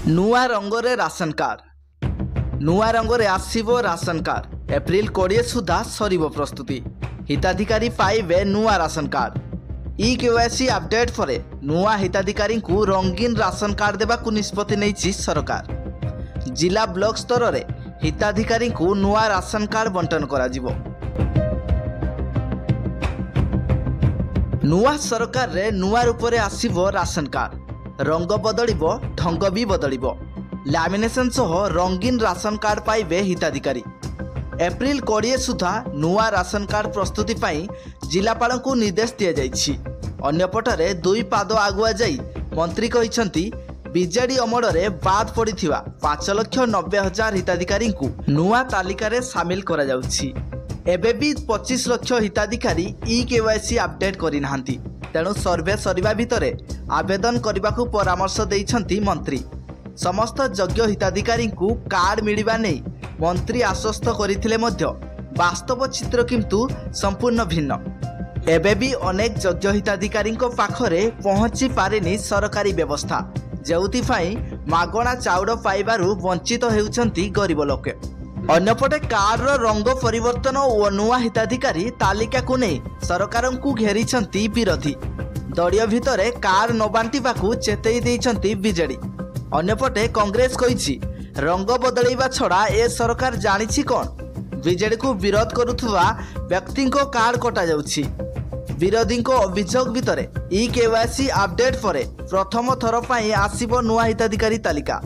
नुआ रंगरे ration card नुआ रंगरे आसिबो ration card April 20 सुधा सरिबो प्रस्तुति हिताधिकारी पाइबे नुआ राशन कार्ड केवाईसी अपडेट फरे नुआ हिताधिकारी को रंगीन राशन कार्ड देबाकू निष्पत्ति नेइछि सरकार। जिला ब्लॉक स्तर रे हिताधिकारी को नुआ राशन कार्ड बंटन करा जिवो। नुआ सरकार रे नुआ रूप रे आसिबो राशन कार्ड रंग बदलिबो ढंग भी बदलिबो। लैमिनेशन सह रंगीन राशन कार्ड पाइबे हिताधिकारी। एप्रिल 20 सुधा नुआ राशन कार्ड प्रस्तुति पाई जिलापाल को निर्देश दिया जाइछि। अन्यपटरे दुई पाद आगुआ जाई मंत्री कहिसंती बीजेडी अमल रे बाद पड़िथिबा 5,90,000 हिताधिकारी को नुआ तालिका रे शामिल करा जाउछि। एबे भी 25 लाख हिताधिकारी केवाईसी अपडेट करि नाहंती। तेणु सर्वे सरिबा भितरे आवेदन करबाकू परामर्श देइछंती मंत्री। समस्त योग्य हिताधिकारी को कार्ड मिलिबा नै मंत्री आश्वस्त करथिले मध्य वास्तव चित्र किंतु संपूर्ण भिन्न। एबे भी अनेक योग्य हिताधिकारी पाखरे पहुंची पारेनी सरकारी व्यवस्था, जेउथिफाई मागणा चाउड़ पाइबारु वंचित हेउछंती गरीब लोके। अन्यपटे कार्ड रंग परिवर्तन और नुआ हिताधिकारी तालिका को नहीं सरकार को घेरी विरोधी। दलीय भितरे कार्ड न बांटिबाकू चेतई देइछंती बीजेडी। अन्यपटे कांग्रेस कहिछि रंग बदलैबा छड़ा ए सरकार जानिछि कोन। बीजेडी को विरोध करुथुवा व्यक्ति को कार्ड कटा जाउछि। विरोधी को अभियोग भितरे केवाईसी अपडेट परे प्रथम थर पई आसीबो नुआ हिताधिकारी तालिका।